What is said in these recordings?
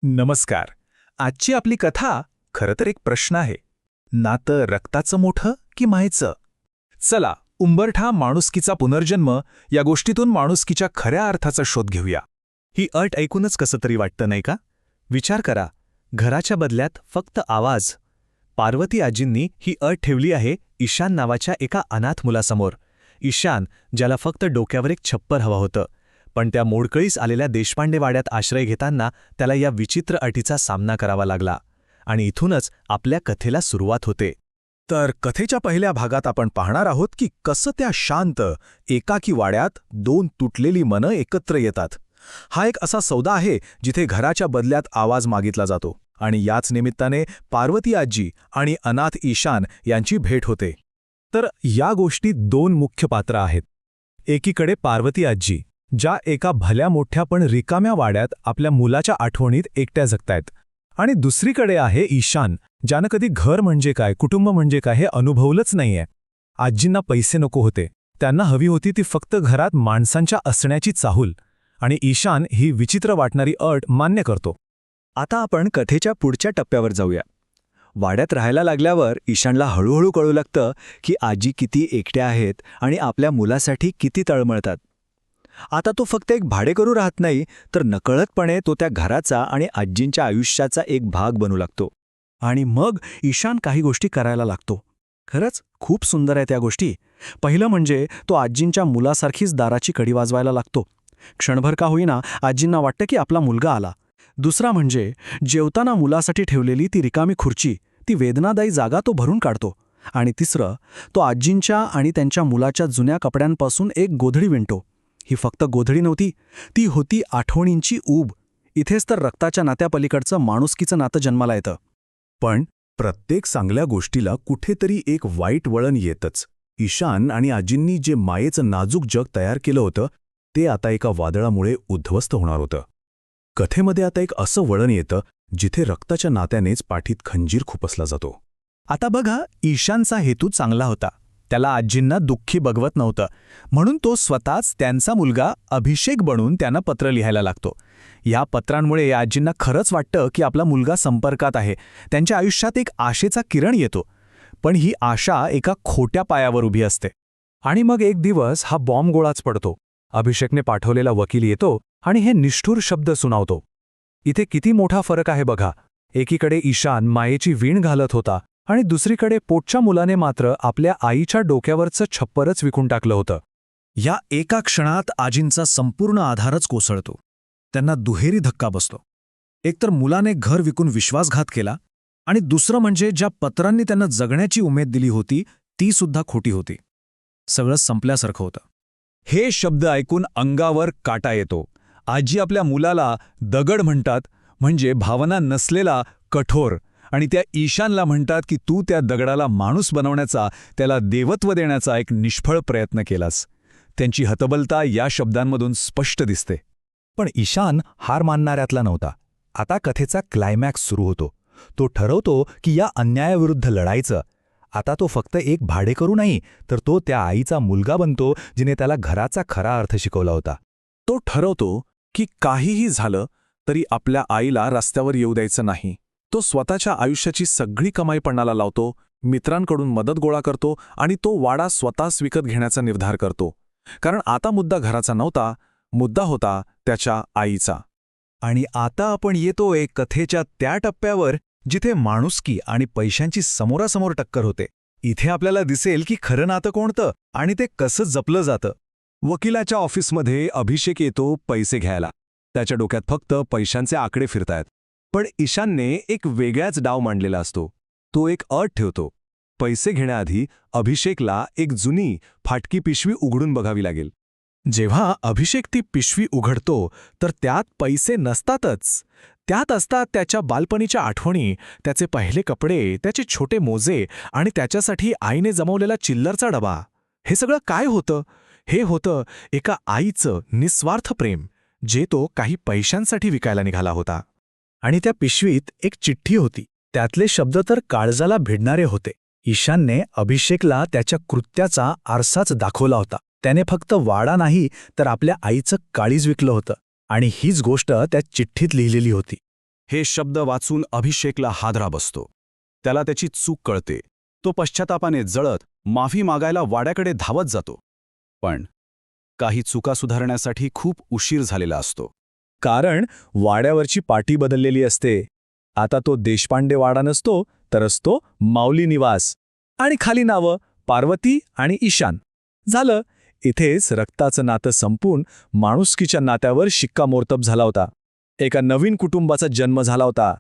नमस्कार. आजची आपली कथा खरं तर एक प्रश्न आहे. नातं रक्ताचं मोठं की मायेचं? चला, उंबरठा माणुसकीचा पुनर्जन्म या गोष्टीतून माणुसकीच्या खऱ्या अर्थाचा शोध घेऊया. ही अट ऐकूनच कसं तरी वाटतं नाही का? विचार करा, घराच्या बदल्यात फक्त आवाज. पार्वती आजींनी ही अट ठेवली आहे ईशान नावाच्या एका अनाथ मुलासमोर. ईशान, ज्याला फक्त डोक्यावर एक छप्पर हवं होतं, पण त्या मोडकळीस आलेल्या देशपांडे वाड्यात आश्रय घेताना त्याला या विचित्र अटीचा सामना करावा लागला. आणि इथूनच आपल्या कथेला सुरुवात होते. तर कथेच्या पहिल्या भागात आपण पाहणार आहोत की कसं त्या शांत, एकाकी वाड्यात दोन तुटलेली मनं एकत्र येतात. हा एक असा सौदा आहे जिथे घराच्या बदल्यात आवाज मागितला जातो आणि याच निमित्ताने पार्वती आजी आणि अनाथ ईशान यांची भेट होते. तर या गोष्टीत दोन मुख्य पात्र आहेत. एकीकडे पार्वती आजी, ज्या एका भल्या मोठ्या पण रिकाम्या वाड्यात आपल्या मुलाच्या आठवणीत एकट्या जगतायत, आणि दुसरीकडे आहे ईशान, ज्यानं कधी घर म्हणजे काय, कुटुंब म्हणजे काय हे अनुभवलंच नाहीये. आजींना पैसे नको होते, त्यांना हवी होती ती फक्त घरात माणसांच्या असण्याची चाहूल, आणि ईशान ही विचित्र वाटणारी अट मान्य करतो. आता आपण कथेच्या पुढच्या टप्प्यावर जाऊया. वाड्यात राहायला लागल्यावर ईशानला हळूहळू कळू लागतं की आजी किती एकट्या आहेत आणि आपल्या मुलासाठी किती तळमळतात. आता तो फक्त एक भाडेकरू राहत नाही, तर नकळतपणे तो त्या घराचा आणि आजींच्या आयुष्याचा एक भाग बनू लागतो. आणि मग ईशान काही गोष्टी करायला लागतो. खरंच खूप सुंदर आहे त्या गोष्टी. पहिलं म्हणजे तो आजींच्या मुलासारखीच दाराची कडी वाजवायला लागतो. क्षणभर का होईना आजींना वाटतं की आपला मुलगा आला. दुसरा म्हणजे जेवताना मुलासाठी ठेवलेली ती रिकामी खुर्ची, ती वेदनादायी जागा तो भरून काढतो. आणि तिसरं, तो आजींच्या आणि त्यांच्या मुलाच्या जुन्या कपड्यांपासून एक गोधडी विणतो. ही फक्त गोधडी नव्हती, ती होती आठवणींची ऊब. इथेच तर रक्ताच्या नात्यापलीकडचं माणुसकीचं नातं जन्माला येतं. पण प्रत्येक चांगल्या गोष्टीला कुठेतरी एक वाईट वळण येतच. ईशान आणि आजींनी जे मायेचं नाजूक जग तयार केलं होतं, ते आता एका वादळामुळे उद्ध्वस्त होणार होतं. कथेमध्ये आता एक असं वळण येतं जिथे रक्ताच्या नात्यानेच पाठीत खंजीर खुपसला जातो. आता बघा, ईशानचा हेतू चांगला होता. त्याला आजींना दुःखी बघवत नव्हतं, म्हणून तो स्वतःच त्यांचा मुलगा अभिषेक बनून त्यांना पत्र लिहायला लागतो. या पत्रांमुळे या आजींना खरंच वाटतं की आपला मुलगा संपर्कात आहे. त्यांच्या आयुष्यात एक आशेचा किरण येतो. पण ही आशा एका खोट्या पायावर उभी असते. आणि मग एक दिवस हा बॉम्ब गोळाच पडतो. अभिषेकने पाठवलेला वकील येतो आणि हे निष्ठुर शब्द सुनावतो. इथे किती मोठा फरक आहे बघा. एकीकडे ईशान मायेची वीण घालत होता आणि दुसरीकडे पोटच्या मुलाने मात्र आपल्या आईच्या डोक्यावरचं छप्परच विकून टाकलं होतं. या एका क्षणात आजींचा संपूर्ण आधारच कोसळतो. त्यांना दुहेरी धक्का बसतो. एकतर मुलाने घर विकून विश्वासघात केला, आणि दुसरं म्हणजे ज्या पत्रांनी त्यांना जगण्याची उमेद दिली होती ती सुद्धा खोटी होती. सगळं संपल्यासारखं होतं. हे शब्द ऐकून अंगावर काटा येतो. आजी आपल्या मुलाला दगड म्हणतात, म्हणजे भावना नसलेला, कठोर, आणि त्या ईशानला म्हणतात की तू त्या दगडाला माणूस बनवण्याचा, त्याला देवत्व देण्याचा एक निष्फळ प्रयत्न केलास. त्यांची हतबलता या शब्दांमधून स्पष्ट दिसते. पण ईशान हार मानणाऱ्यातला नव्हता. आता कथेचा क्लायमॅक्स सुरू होतो. तो ठरवतो की या अन्यायाविरुद्ध लढायचं. आता तो फक्त एक भाडेकरू नाही, तर तो त्या आईचा मुलगा बनतो जिने त्याला घराचा खरा अर्थ शिकवला होता. तो ठरवतो की काहीही झालं तरी आपल्या आईला रस्त्यावर येऊ द्यायचं नाही. तो स्वतःच्या आयुष्याची सगळी कमाई पणाला लावतो, मित्रांकडून मदत गोळा करतो आणि तो वाडा स्वतःच विकत घेण्याचा निर्धार करतो. कारण आता मुद्दा घराचा नव्हता, मुद्दा होता त्याच्या आईचा. आणि आता आपण येतोय कथेच्या त्या टप्प्यावर जिथे माणुसकी आणि पैशांची समोरासमोर टक्कर होते. इथे आपल्याला दिसेल की खरं नातं कोणतं आणि ते कसं जपलं जातं. वकिलाच्या ऑफिसमध्ये अभिषेक येतो पैसे घ्यायला. त्याच्या डोक्यात फक्त पैशांचे आकडे फिरतायत. पण ईशानने एक वेगळाच डाव मांडलेला असतो. तो एक अट ठेवतो. पैसे घेण्याआधी अभिषेकला एक जुनी फाटकी पिशवी उघडून बघावी लागेल. जेव्हा अभिषेक ती पिशवी उघडतो तर त्यात पैसे नसतातच. त्यात असतात त्याच्या बालपणीच्या आठवणी, त्याचे पहिले कपडे, त्याचे छोटे मोजे आणि त्याच्यासाठी आईने जमवलेला चिल्लरचा डबा. हे सगळं काय होतं? हे होतं एका आईचं निस्वार्थ प्रेम, जे तो काही पैशांसाठी विकायला निघाला होता. आणि त्या पिशवीत एक चिठ्ठी होती. त्यातले शब्द तर काळजाला भिडणारे होते. ईशानने अभिषेकला त्याच्या कृत्याचा आरसाच दाखवला होता. त्याने फक्त वाडा नाही तर आपल्या आईचं काळीज विकलं होतं. आणि हीच गोष्ट त्या चिठ्ठीत लिहिलेली होती. हे शब्द वाचून अभिषेकला हादरा बसतो. त्याला त्याची चूक कळते. तो पश्चातापाने जळत माफी मागायला वाड्याकडे धावत जातो. पण काही चुका सुधारण्यासाठी खूप उशीर झालेला असतो. कारण वाड्यावरची पाटी बदललेली असते. आता तो देशपांडे वाडा नसतो, तर असतो माऊली निवास. आणि खाली नावं पार्वती आणि ईशान. झालं. इथेच रक्ताचं नातं संपून माणुसकीच्या नात्यावर शिक्कामोर्तब झाला होता. एका नवीन कुटुंबाचा जन्म झाला होता.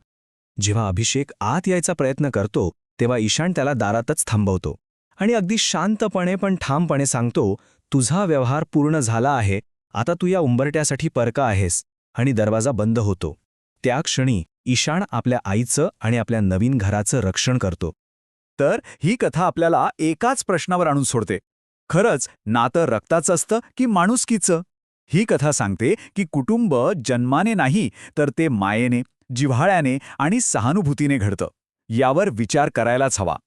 जेव्हा अभिषेक आत यायचा प्रयत्न करतो, तेव्हा ईशान त्याला दारातच थांबवतो आणि अगदी शांतपणे पण ठामपणे सांगतो, तुझा व्यवहार पूर्ण झाला आहे, आता तू या उंबरट्यासाठी परका आहेस. आणि दरवाजा बंद होतो. त्या क्षणी ईशान आपल्या आईचं आणि आपल्या नवीन घराचं रक्षण करतो. तर ही कथा आपल्याला एकाच प्रश्नावर आणून सोडते. खरंच नातं रक्ताचं असतं की माणुसकीचं? ही कथा सांगते की कुटुंब जन्माने नाही, तर ते मायेने, जिव्हाळ्याने आणि सहानुभूतीने घडतं. यावर विचार करायलाच हवा.